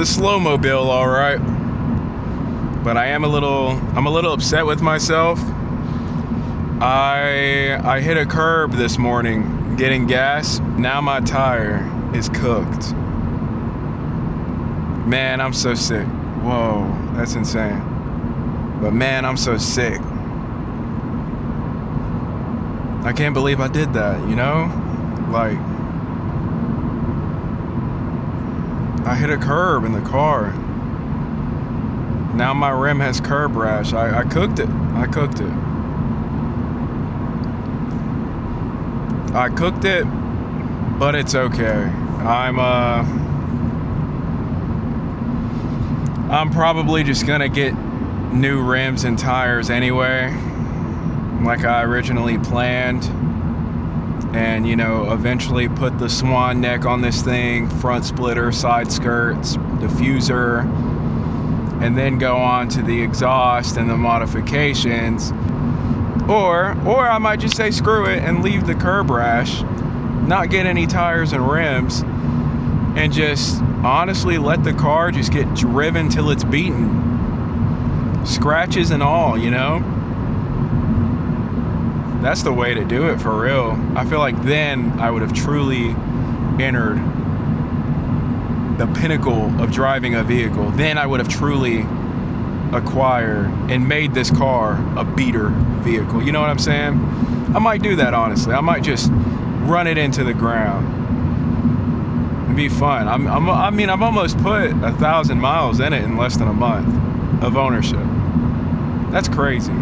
the slow-mobile, all right. But I'm a little upset with myself. I hit a curb this morning getting gas. Now my tire is cooked. Man, I'm so sick. Whoa, that's insane. But man, I'm so sick. I can't believe I did that, you know? Like, I hit a curb in the car. Now my rim has curb rash. I cooked it. I cooked it, but it's okay. I'm probably just gonna get new rims and tires anyway, like I originally planned, and you know, eventually put the swan neck on this thing, front splitter, side skirts, diffuser, and then go on to the exhaust and the modifications. Or I might just say screw it and leave the curb rash, not get any tires and rims, and just honestly let the car just get driven till it's beaten. Scratches and all, you know? That's the way to do it for real. I feel like then I would have truly entered the pinnacle of driving a vehicle. Then I would have truly acquired and made this car a beater vehicle. You know what I'm saying? I might do that, honestly. I might just run it into the ground. It'd be fun. I mean, I've almost put 1,000 miles in it in less than a month of ownership. That's crazy.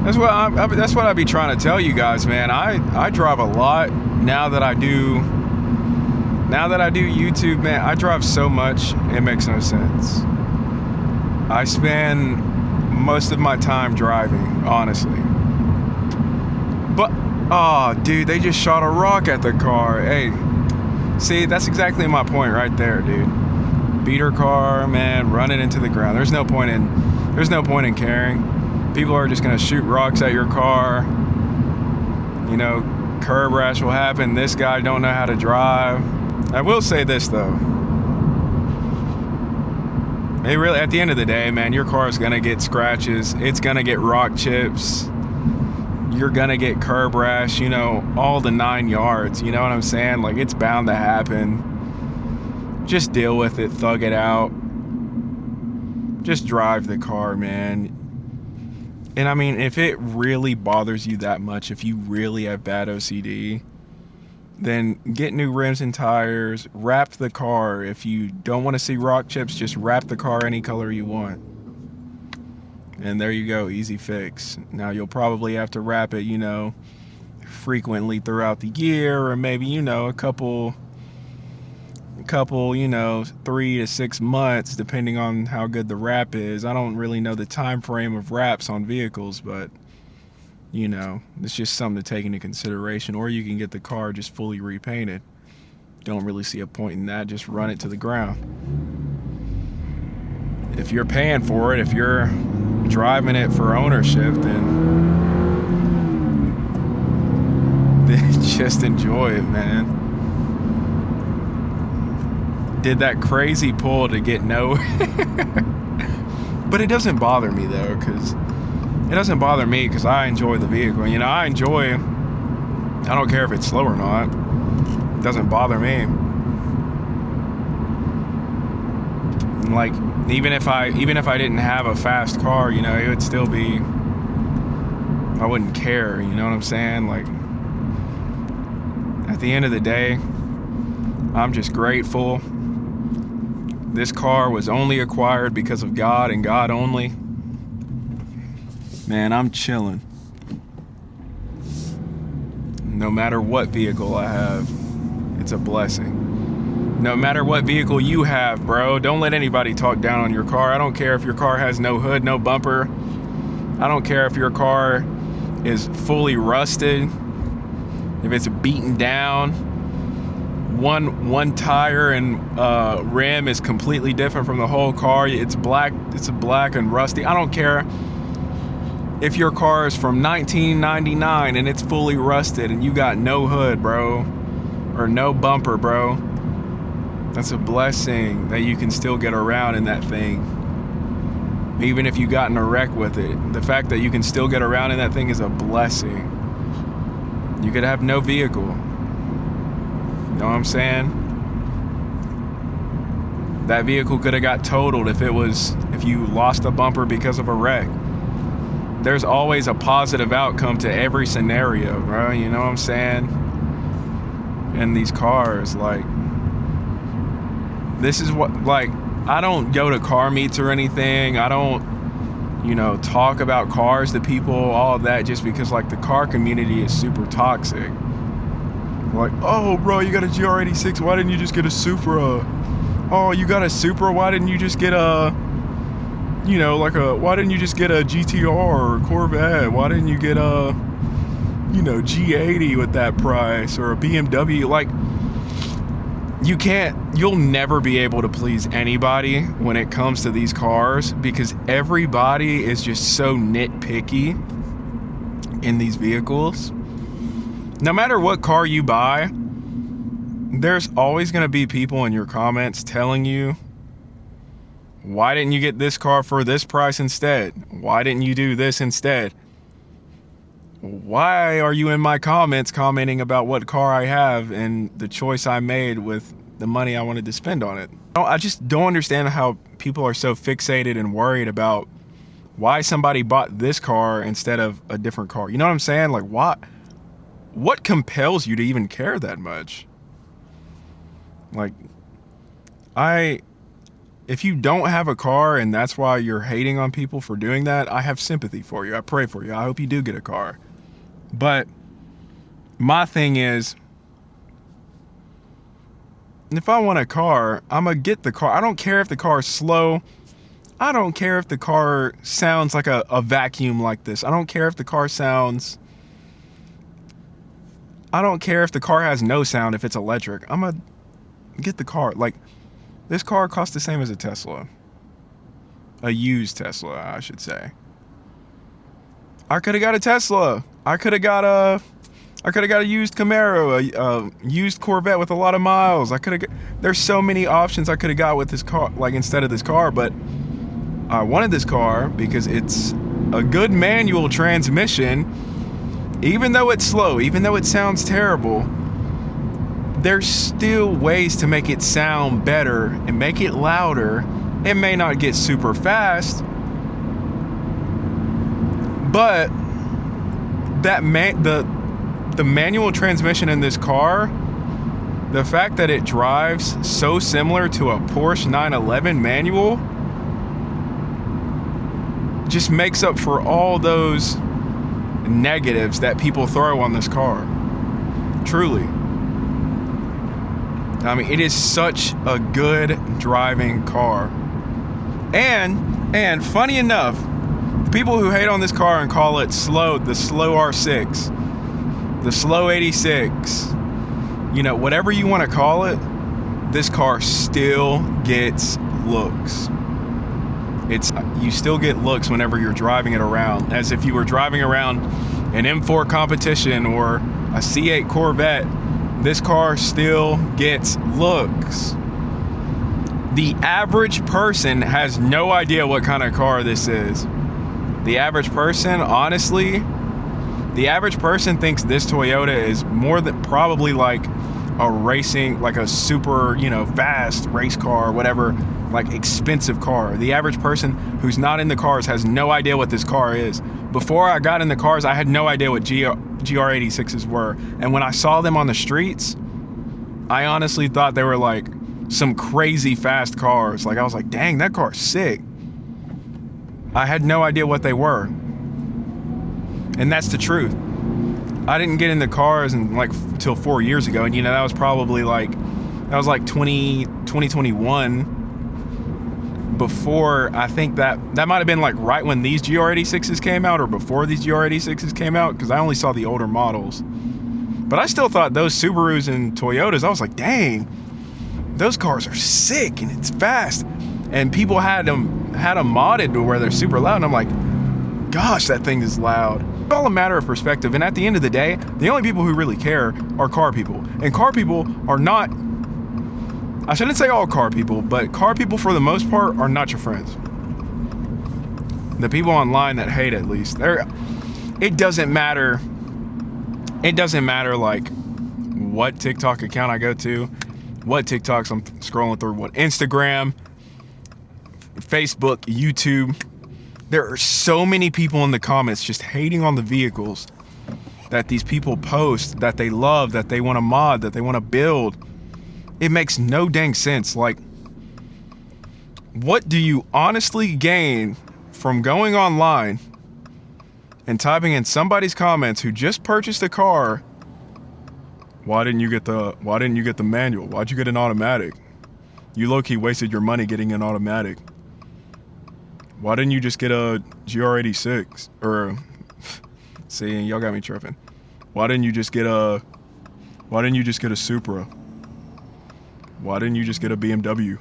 That's what I be trying to tell you guys, man. I drive a lot now that I do YouTube, man. I drive so much, it makes no sense. I spend most of my time driving, honestly. But, oh, dude, they just shot a rock at the car. Hey, see, that's exactly my point right there, dude. Beater car, man, running into the ground. There's no point in caring. People are just gonna shoot rocks at your car. You know, curb rash will happen. This guy don't know how to drive. I will say this though. It really, at the end of the day, man, your car is gonna get scratches. It's gonna get rock chips. You're gonna get curb rash. You know, all the 9 yards. You know what I'm saying? Like, it's bound to happen. Just deal with it. Thug it out. Just drive the car, man. And I mean, if it really bothers you that much, if you really have bad OCD, then get new rims and tires, wrap the car. If you don't want to see rock chips, just wrap the car any color you want. And there you go, easy fix. Now you'll probably have to wrap it, you know, frequently throughout the year, or maybe, you know, a couple, you know, 3 to 6 months, depending on how good the wrap is. I don't really know the time frame of wraps on vehicles, but you know, it's just something to take into consideration. Or you can get the car just fully repainted. Don't really see a point in that. Just run it to the ground. If you're paying for it, if you're driving it for ownership, then just enjoy it, man. Did that crazy pull to get no. But it doesn't bother me though, because I enjoy the vehicle. You know, I don't care if it's slow or not. It doesn't bother me. Like, even if I didn't have a fast car, you know, it would still be, I wouldn't care, you know what I'm saying? Like, at the end of the day, I'm just grateful. This car was only acquired because of God and God only. Man, I'm chilling. No matter what vehicle I have, it's a blessing. No matter what vehicle you have, bro, don't let anybody talk down on your car. I don't care if your car has no hood, no bumper. I don't care if your car is fully rusted, if it's beaten down. One tire and rim is completely different from the whole car. It's black and rusty. I don't care if your car is from 1999 and it's fully rusted and you got no hood, bro, or no bumper, bro. That's a blessing that you can still get around in that thing. Even if you got in a wreck with it. The fact that you can still get around in that thing is a blessing. You could have no vehicle. You know what I'm saying? That vehicle could have got totaled if you lost a bumper because of a wreck. There's always a positive outcome to every scenario, bro. You know what I'm saying? And these cars, like, this is what, like, I don't go to car meets or anything. I don't, talk about cars to people, all of that, just because, like, the car community is super toxic. Like, oh, bro, you got a GR86. Why didn't you just get a Supra? Oh, you got a Supra. Why didn't you just get why didn't you just get a GTR or a Corvette? Why didn't you get a, G80 with that price, or a BMW? Like, you'll never be able to please anybody when it comes to these cars, because everybody is just so nitpicky in these vehicles. No matter what car you buy, there's always going to be people in your comments telling you, why didn't you get this car for this price instead? Why didn't you do this instead? Why are you in my comments commenting about what car I have and the choice I made with the money I wanted to spend on it? I just don't understand how people are so fixated and worried about why somebody bought this car instead of a different car. You know what I'm saying? Like, what compels you to even care that much? Like, if you don't have a car and that's why you're hating on people for doing that, I have sympathy for you. I pray for you. I hope you do get a car. But my thing is, if I want a car, I'm going to get the car. I don't care if the car is slow. I don't care if the car sounds like a vacuum like this. I don't care if the car has no sound if it's electric. I'm going to get the car. Like, this car costs the same as a Tesla. A used Tesla, I should say. I could have got a Tesla. I could have got a used Camaro, a used Corvette with a lot of miles. There's so many options I could have got with this car, like, instead of this car, but I wanted this car because it's a good manual transmission. Even though it's slow, even though it sounds terrible, there's still ways to make it sound better and make it louder. It may not get super fast, but the manual transmission in this car, the fact that it drives so similar to a Porsche 911 manual, just makes up for all those negatives that people throw on this car. Truly. I mean, it is such a good driving car. And funny enough, the people who hate on this car and call it slow, the slow R6, the slow 86, whatever you want to call it, this car still gets looks. You still get looks whenever you're driving it around, as if you were driving around an M4 competition or a C8 Corvette. This car still gets looks. The average person has no idea what kind of car this is. The average person, honestly, thinks this Toyota is more than probably like a racing, like a super, fast race car, whatever, like expensive car. The average person who's not in the cars has no idea what this car is. Before I got in the cars, I had no idea what GR86s were. And when I saw them on the streets, I honestly thought they were like some crazy fast cars. Like, I was like, dang, that car's sick. I had no idea what they were. And that's the truth. I didn't get into cars till 4 years ago. And that was probably like 2021. Before, I think that might have been like right when these GR86s came out, or before these GR86s came out, because I only saw the older models. But I still thought those Subarus and Toyotas, I was like, dang, those cars are sick and it's fast. And people had them modded to where they're super loud, and I'm like, gosh, that thing is loud. It's all a matter of perspective, and at the end of the day, the only people who really care are car people. And car people are not I shouldn't say all car people, but car people for the most part are not your friends. The people online that hate, at least, it doesn't matter. It doesn't matter like what TikTok account I go to, what TikToks I'm scrolling through, what Instagram, Facebook, YouTube. There are so many people in the comments just hating on the vehicles that these people post, that they love, that they want to mod, that they want to build. It makes no dang sense. Like, what do you honestly gain from going online and typing in somebody's comments who just purchased a car? Why didn't you get the manual? Why'd you get an automatic? You low-key wasted your money getting an automatic. Why didn't you just get a GR86? Or, see, y'all got me tripping. Why didn't you just get a Supra? Why didn't you just get a BMW?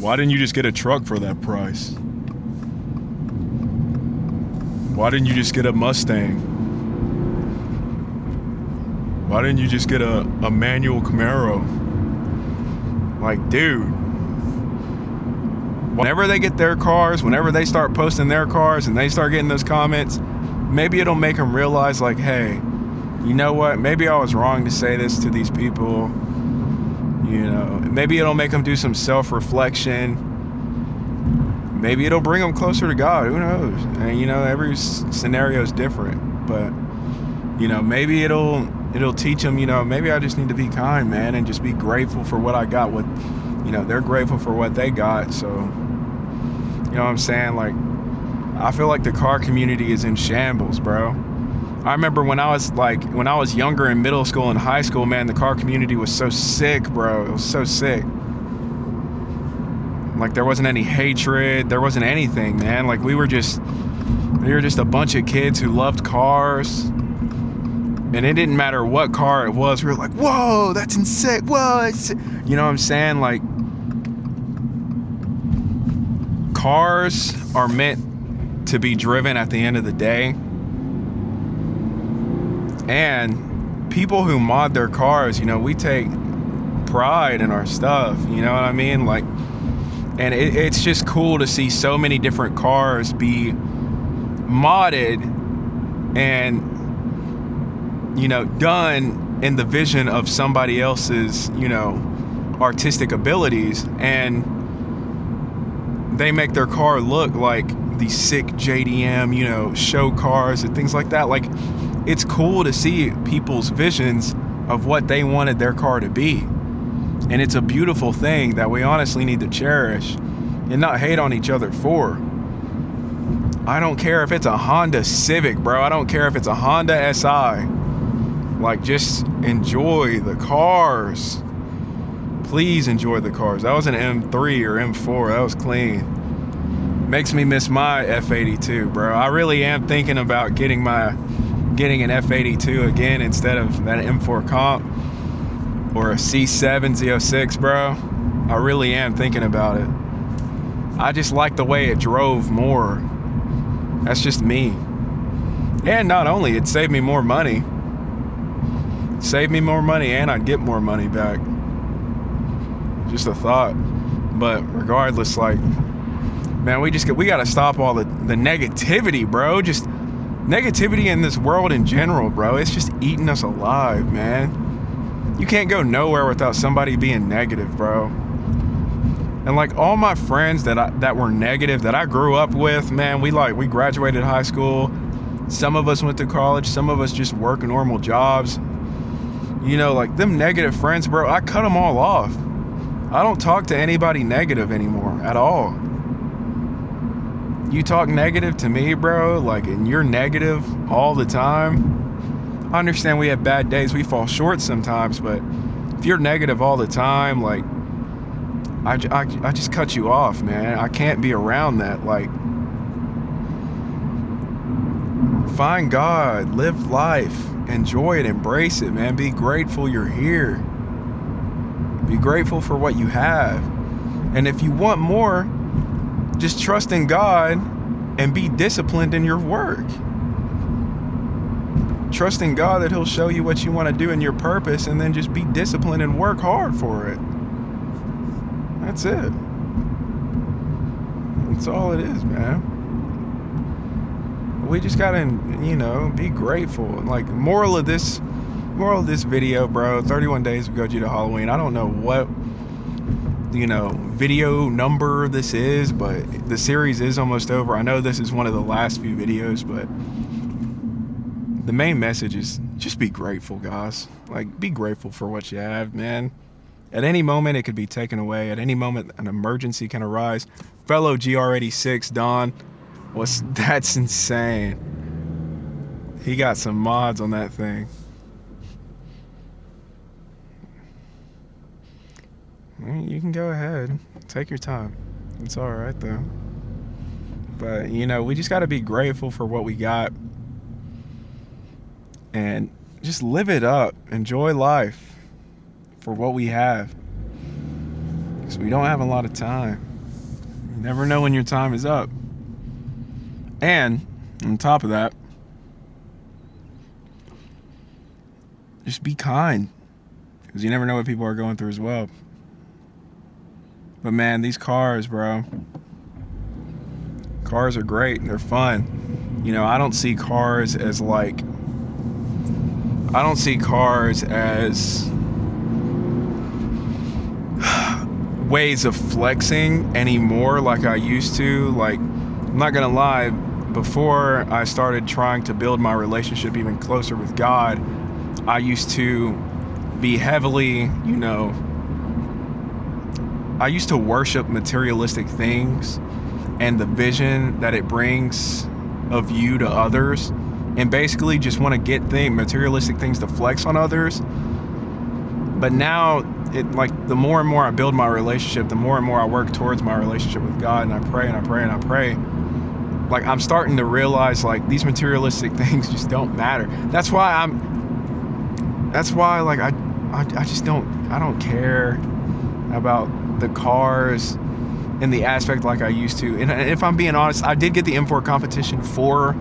Why didn't you just get a truck for that price? Why didn't you just get a Mustang? Why didn't you just get a manual Camaro? Like, dude, whenever they get their cars, whenever they start posting their cars and they start getting those comments, maybe it'll make them realize, like, hey, you know what? Maybe I was wrong to say this to these people. You know, maybe it'll make them do some self-reflection. Maybe it'll bring them closer to God. Who knows? And, you know, every scenario is different. But, you know, maybe it'll teach them, you know, maybe I just need to be kind, man, and just be grateful for what I got. What, you know, they're grateful for what they got. So, you know what I'm saying? Like, I feel like the car community is in shambles, bro. I remember when I was younger in middle school and high school, man, the car community was so sick, bro. It was so sick. Like, there wasn't any hatred. There wasn't anything, man. Like, we were just a bunch of kids who loved cars. And it didn't matter what car it was. We were like, whoa, that's insane. Whoa, you know what I'm saying? Like, cars are meant to be driven at the end of the day. And people who mod their cars, you know, we take pride in our stuff, you know what I mean? Like, and it's just cool to see so many different cars be modded and, you know, done in the vision of somebody else's, you know, artistic abilities, and they make their car look like these sick JDM, you know, show cars and things like that. Like, it's cool to see people's visions of what they wanted their car to be. And it's a beautiful thing that we honestly need to cherish and not hate on each other for. I don't care if it's a Honda Civic, bro. I don't care if it's a Honda SI. Like, just enjoy the cars. Please enjoy the cars. That was an M3 or M4. That was clean. Makes me miss my F82, bro. I really am thinking about getting an F82 again instead of that M4 comp or a C7 Z06, bro. I really am thinking about it. I just like the way it drove more. That's just me. And not only, it saved me more money. And I'd get more money back. Just a thought. But regardless, like, man, we gotta stop all the negativity, bro. Just negativity in this world in general, bro. It's just eating us alive, man. You can't go nowhere without somebody being negative, bro. And like, all my friends that were negative, that I grew up with, man, we graduated high school. Some of us went to college. Some of us just work normal jobs. You know, like, them negative friends, bro, I cut them all off. I don't talk to anybody negative anymore at all. You talk negative to me, bro, like, and you're negative all the time. I understand we have bad days, we fall short sometimes, but if you're negative all the time, like, I just cut you off, man. I can't be around that. Like, find God, live life, enjoy it, embrace it, man. Be grateful you're here. Be grateful for what you have. And if you want more, just trust in God and be disciplined in your work. trust in God that he'll show you what you want to do and your purpose, and then just be disciplined and work hard for it. That's it. That's all it is, man. We just gotta, be grateful. Like, moral of this video, bro, 31 days of Gojeeeta Halloween. I don't know what, video number this is, but the series is almost over. I know this is one of the last few videos, but the main message is just be grateful, guys. Like, be grateful for what you have, man. At any moment, it could be taken away. At any moment, an emergency can arise. Fellow GR86 Don, that's insane. He got some mods on that thing. You can go ahead. Take your time. It's all right, though. But, we just got to be grateful for what we got. And just live it up. Enjoy life for what we have. Because we don't have a lot of time. You never know when your time is up. And, on top of that, just be kind. Because you never know what people are going through as well. But man, these cars, bro. Cars are great. They're fun. I don't see cars as ways of flexing anymore like I used to. Like, I'm not gonna lie, before I started trying to build my relationship even closer with God, I used to be heavily, I used to worship materialistic things and the vision that it brings of you to others, and basically just want to get materialistic things to flex on others. But now, the more and more I build my relationship, the more and more I work towards my relationship with God, and I pray and I pray and I pray, I'm starting to realize these materialistic things just don't matter. That's why I don't care about the cars in the aspect like I used to. And if I'm being honest, I did get the M4 competition for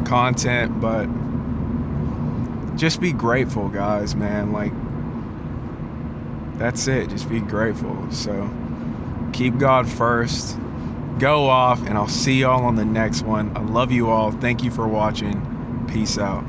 content, but just be grateful, guys, man. That's it. Just be grateful. So keep God first. Go off, and I'll see y'all on the next one. I love you all. Thank you for watching. Peace out.